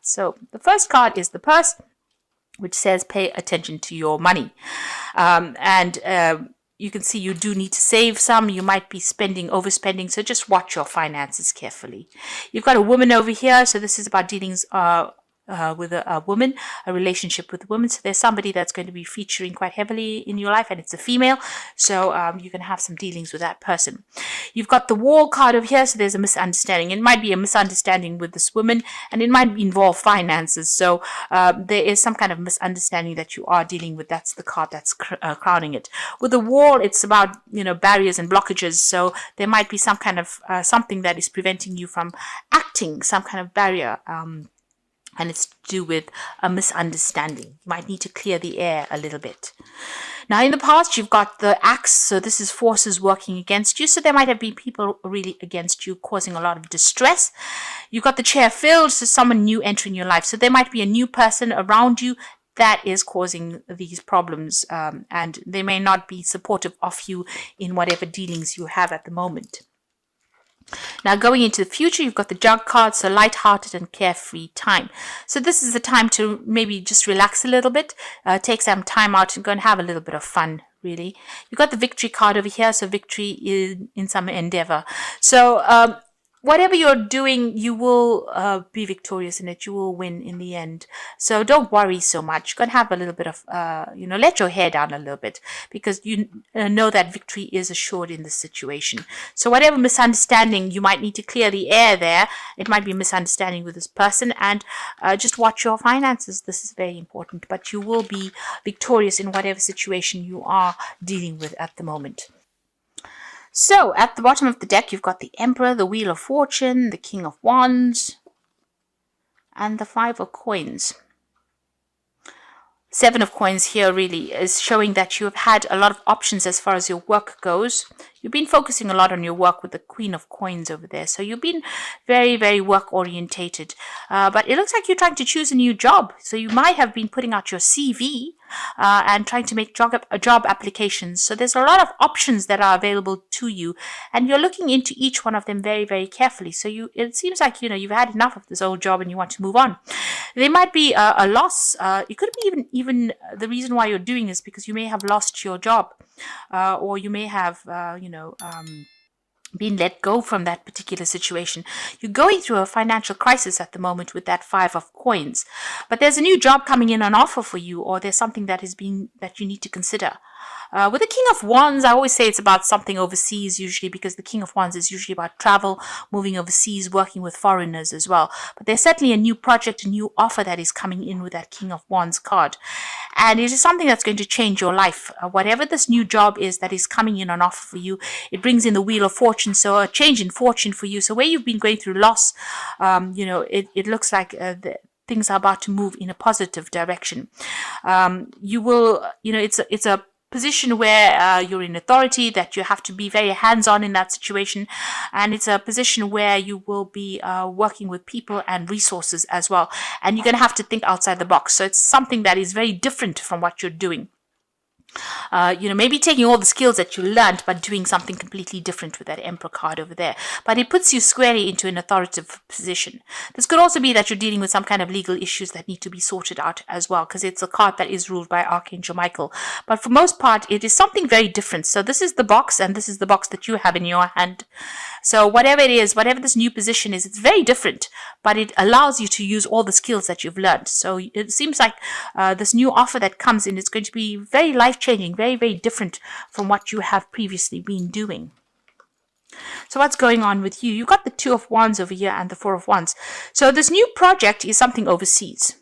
cards. So the first card is the purse, which says pay attention to your money. You can see you do need to save some. You might be overspending. So just watch your finances carefully. You've got a woman over here. So this is about dealings with a woman, a relationship with a woman. So there's somebody that's going to be featuring quite heavily in your life, and it's a female. So you can have some dealings with that person. You've got the wall card over here. So there's a misunderstanding. It might be a misunderstanding with this woman, and it might involve finances. So there is some kind of misunderstanding that you are dealing with. That's the card that's crowning it. With the wall, it's about, barriers and blockages. So there might be some kind of something that is preventing you from acting, some kind of barrier. And it's to do with a misunderstanding. You might need to clear the air a little bit. Now, in the past, you've got the axe. So this is forces working against you. So there might have been people really against you, causing a lot of distress. You've got the chair filled. So someone new entering your life. So there might be a new person around you that is causing these problems. And they may not be supportive of you in whatever dealings you have at the moment. Now, going into the future, you've got the jug card, so light-hearted and carefree time. So this is the time to maybe just relax a little bit, take some time out and go and have a little bit of fun, really. You've got the victory card over here, so victory in some endeavor. So whatever you're doing, you will be victorious in it. You will win in the end. So don't worry so much. You're going to have a little bit of, let your hair down a little bit, because you know that victory is assured in this situation. So whatever misunderstanding, you might need to clear the air there. It might be a misunderstanding with this person, and just watch your finances. This is very important, but you will be victorious in whatever situation you are dealing with at the moment. So, at the bottom of the deck, you've got the Emperor, the Wheel of Fortune, the King of Wands, and the Five of Coins. Seven of Coins here really is showing that you have had a lot of options as far as your work goes. You've been focusing a lot on your work with the Queen of Coins over there. So you've been very, very work orientated. But it looks like you're trying to choose a new job. So you might have been putting out your CV and trying to make job applications. So there's a lot of options that are available to you, and you're looking into each one of them very, very carefully. So it seems like, you've had enough of this old job and you want to move on. There might be a loss. It could be even the reason why you're doing this because you may have lost your job, or you may have, been let go from that particular situation. You're going through a financial crisis at the moment with that Five of Coins, but there's a new job coming in on offer for you, or there's something that you need to consider. With the King of Wands, I always say it's about something overseas usually, because the King of Wands is usually about travel, moving overseas, working with foreigners as well. But there's certainly a new project, a new offer that is coming in with that King of Wands card. And it is something that's going to change your life. Whatever this new job is that is coming in on offer for you, it brings in the Wheel of Fortune, so a change in fortune for you. So where you've been going through loss, it looks like things are about to move in a positive direction. You will, it's a position where you're in authority, that you have to be very hands-on in that situation, and it's a position where you will be working with people and resources as well, and you're going to have to think outside the box. So it's something that is very different from what you're doing. Maybe taking all the skills that you learned, but doing something completely different with that Emperor card over there. But it puts you squarely into an authoritative position. This could also be that you're dealing with some kind of legal issues that need to be sorted out as well, because it's a card that is ruled by Archangel Michael. But for most part, it is something very different. So this is the box, and this is the box that you have in your hand. So whatever it is, whatever this new position is, it's very different, but it allows you to use all the skills that you've learned. So it seems like this new offer that comes in is going to be very life-changing, very, very different from what you have previously been doing. So what's going on with you? You've got the Two of Wands over here and the Four of Wands. So this new project is something overseas.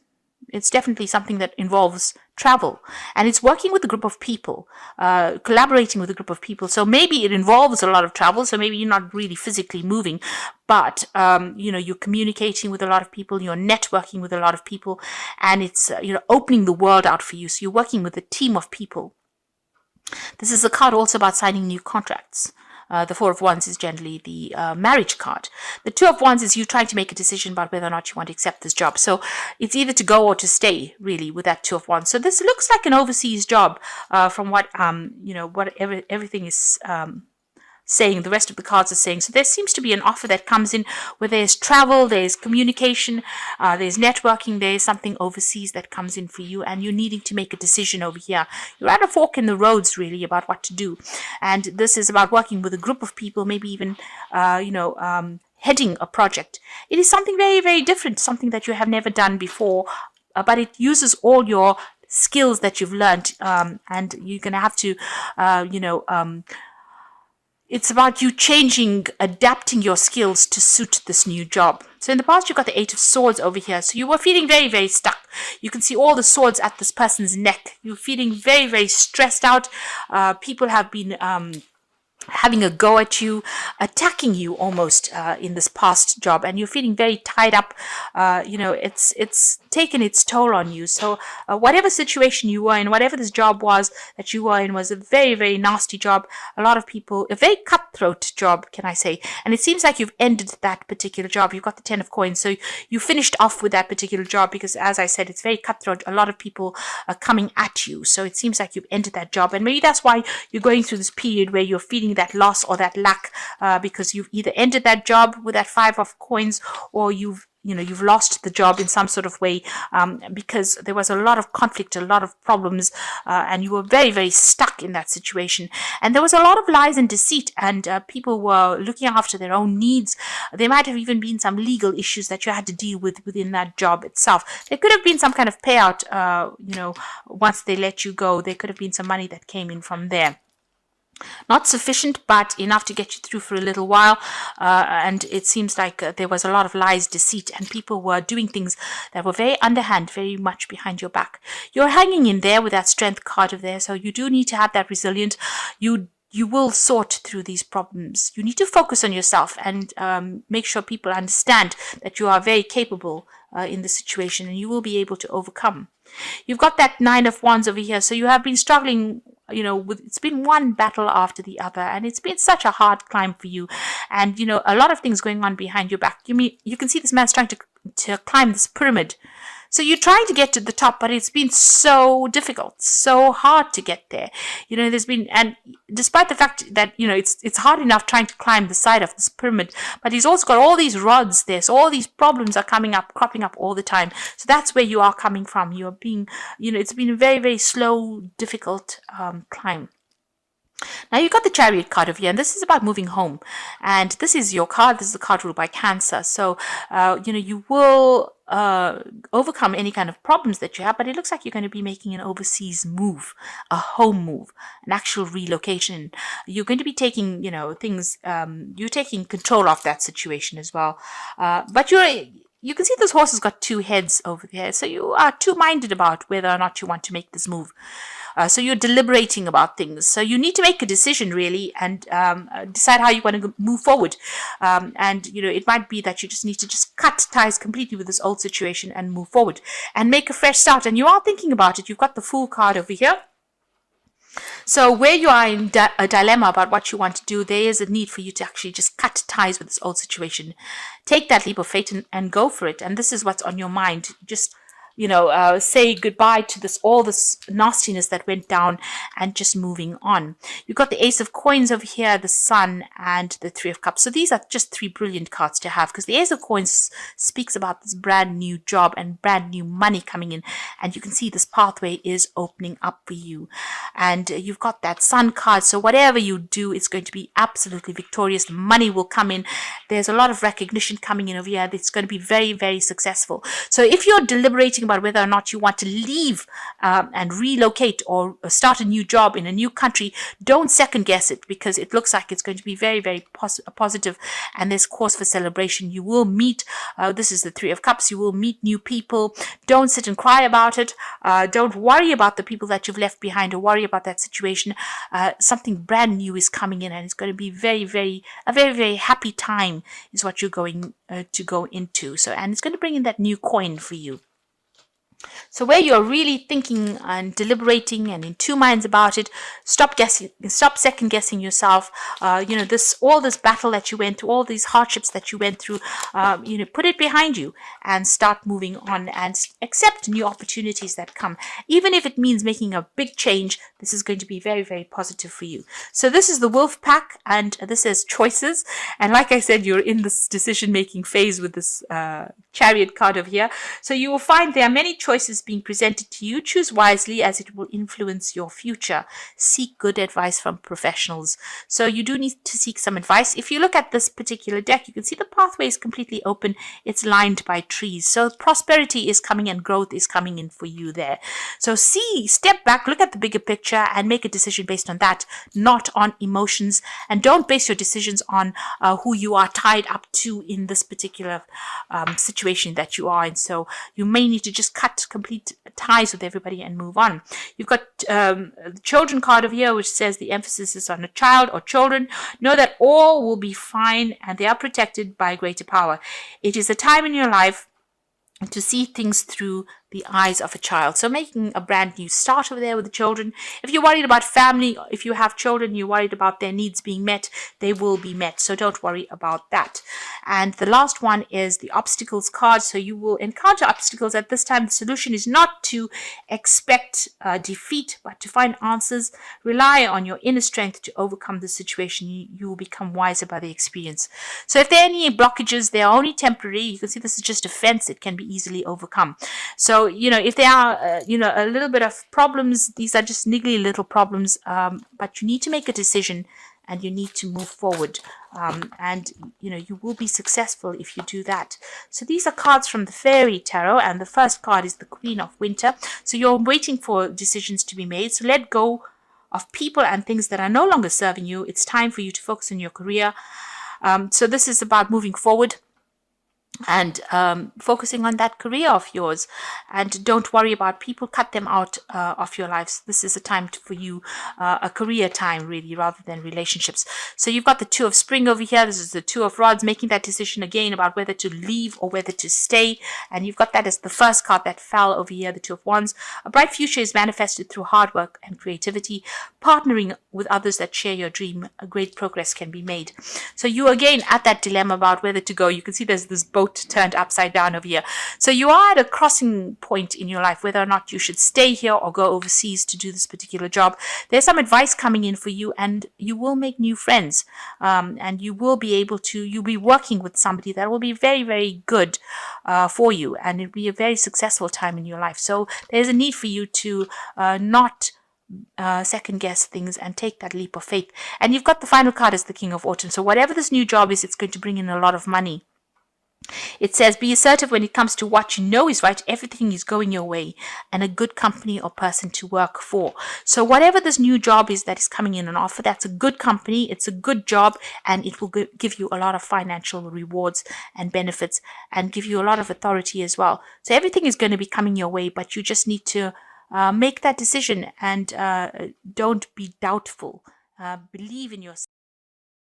It's definitely something that involves travel, and it's working with a group of people, collaborating with a group of people. So maybe it involves a lot of travel. So maybe you're not really physically moving, but you're communicating with a lot of people, you're networking with a lot of people, and it's opening the world out for you. So you're working with a team of people. This is a card also about signing new contracts. The Four of Wands is generally the marriage card. The Two of Wands is you trying to make a decision about whether or not you want to accept this job. So it's either to go or to stay, really, with that Two of Wands. So this looks like an overseas job from what, everything is saying, the rest of the cards are saying. So there seems to be an offer that comes in where there's travel, there's communication, there's networking, there's something overseas that comes in for you, and you're needing to make a decision over here. You're at a fork in the roads, really, about what to do. And this is about working with a group of people, maybe even, heading a project. It is something very, very different, something that you have never done before, but it uses all your skills that you've learned, and you're going to have to, it's about you changing, adapting your skills to suit this new job. So in the past, you've got the Eight of Swords over here. So you were feeling very, very stuck. You can see all the swords at this person's neck. You're feeling very, very stressed out. People have been having a go at you, attacking you almost in this past job, and you're feeling very tied up. It's taken its toll on you. So whatever situation you were in, whatever this job was that you were in, was a very, very nasty job. A lot of people, a very cutthroat job, can I say. And it seems like you've ended that particular job. You've got the 10 of coins. So you finished off with that particular job because, as I said, it's very cutthroat. A lot of people are coming at you. So it seems like you've ended that job. And maybe that's why you're going through this period where you're feeling that loss or that lack, because you've either ended that job with that 5 of coins, or you've lost the job in some sort of way, because there was a lot of conflict, a lot of problems, and you were very, very stuck in that situation. And there was a lot of lies and deceit, and people were looking after their own needs. There might have even been some legal issues that you had to deal with within that job itself. There could have been some kind of payout, once they let you go. There could have been some money that came in from there. Not sufficient, but enough to get you through for a little while. And it seems like there was a lot of lies, deceit, and people were doing things that were very underhand, very much behind your back. You're hanging in there with that strength card of there, so you do need to have that resilience. You will sort through these problems. You need to focus on yourself and make sure people understand that you are very capable in the situation, and you will be able to overcome. You've got that 9 of Wands over here, so you have been struggling, it's been one battle after the other, and it's been such a hard climb for you, and a lot of things going on behind your back. You can see this man's trying to climb this pyramid. So you're trying to get to the top, but it's been so difficult, so hard to get there. And despite the fact that, it's hard enough trying to climb the side of this pyramid, but he's also got all these rods there. So all these problems are cropping up all the time. So that's where you are coming from. You're being, it's been a very, very slow, difficult climb. Now you've got the Chariot card over here, and this is about moving home. And this is your card. This is the card ruled by Cancer. So, you will overcome any kind of problems that you have, but it looks like you're going to be making an overseas move, a home move, an actual relocation. You're going to be taking, things, you're taking control of that situation as well. But you can see this horse has got 2 heads over there. So you are two-minded about whether or not you want to make this move. So you're deliberating about things. So you need to make a decision, really, and decide how you want to move forward. And it might be that you just need to cut ties completely with this old situation and move forward and make a fresh start. And you are thinking about it. You've got the Fool card over here. So where you are in a dilemma about what you want to do, there is a need for you to actually just cut ties with this old situation. Take that leap of faith and go for it. And this is what's on your mind. Just say goodbye to all this nastiness that went down and just moving on. You've got the Ace of Coins over here, the Sun, and the 3 of Cups. So these are just 3 brilliant cards to have, because the Ace of Coins speaks about this brand new job and brand new money coming in. And you can see this pathway is opening up for you. And you've got that Sun card. So whatever you do, it's going to be absolutely victorious. Money will come in. There's a lot of recognition coming in over here. It's going to be very, very successful. So if you're deliberating about whether or not you want to leave and relocate or start a new job in a new country, don't second guess it, because it looks like it's going to be very, very positive, and there's cause for celebration. You will meet, this is the 3 of Cups, you will meet new people. Don't sit and cry about it. Don't worry about the people that you've left behind or worry about that situation. Something brand new is coming in, and it's going to be a very, very happy time is what you're going to go into. So, and it's going to bring in that new coin for you. So where you're really thinking and deliberating and in two minds about it, stop guessing, stop second guessing yourself. All this battle that you went through, all these hardships that you went through, put it behind you and start moving on and accept new opportunities that come. Even if it means making a big change, this is going to be very, very positive for you. So this is the Wolf Pack, and this is choices. And like I said, you're in this decision-making phase with this Chariot card over here. So you will find there are many choices being presented to you. Choose wisely, as it will influence your future. Seek good advice from professionals. So you do need to seek some advice. If you look at this particular deck, you can see the pathway is completely open. It's lined by trees. So prosperity is coming and growth is coming in for you there. So step back, look at the bigger picture and make a decision based on that, not on emotions. And don't base your decisions on who you are tied up to in this particular situation that you are in. So you may need to just cut complete ties with everybody and move on. You've got the children card over here, which says the emphasis is on a child or children. Know that all will be fine and they are protected by greater power. It is a time in your life to see things through the eyes of a child. So making a brand new start over there with the children. If you're worried about family, if you have children, you're worried about their needs being met, they will be met. So don't worry about that. And the last one is the obstacles card. So you will encounter obstacles at this time. The solution is not to expect defeat, but to find answers. Rely on your inner strength to overcome the situation. You will become wiser by the experience. So if there are any blockages, they are only temporary. You can see this is just a fence. It can be easily overcome. So, if there are, a little bit of problems, these are just niggly little problems, but you need to make a decision and you need to move forward. You will be successful if you do that. So these are cards from the Fairy Tarot, and the first card is the Queen of Winter. So you're waiting for decisions to be made. So let go of people and things that are no longer serving you. It's time for you to focus on your career. So this is about moving forward and focusing on that career of yours, and don't worry about people. Cut them out of your lives. This is a time for you, a career time really, rather than relationships. So you've got the Two of Spring over here. This is the Two of Rods, making that decision again about whether to leave or whether to stay, and you've got that as the first card that fell over here, the Two of Wands. A bright future is manifested through hard work and creativity. Partnering with others that share your dream, a great progress can be made. So you again at that dilemma about whether to go. You can see there's this boat turned upside down over here. So you are at a crossing point in your life, whether or not you should stay here or go overseas to do this particular job. There's some advice coming in for you, and you will make new friends, and you will be able to, you'll be working with somebody that will be very, very good for you, and it'll be a very successful time in your life. So there's a need for you to not second guess things and take that leap of faith. And you've got the final card as the King of Autumn. So whatever this new job is, it's going to bring in a lot of money. It says, be assertive when it comes to what you know is right. Everything is going your way, and a good company or person to work for. So whatever this new job is that is coming in an offer, that's a good company, it's a good job, and it will give you a lot of financial rewards and benefits and give you a lot of authority as well. So everything is going to be coming your way, but you just need to make that decision and don't be doubtful. Believe in yourself.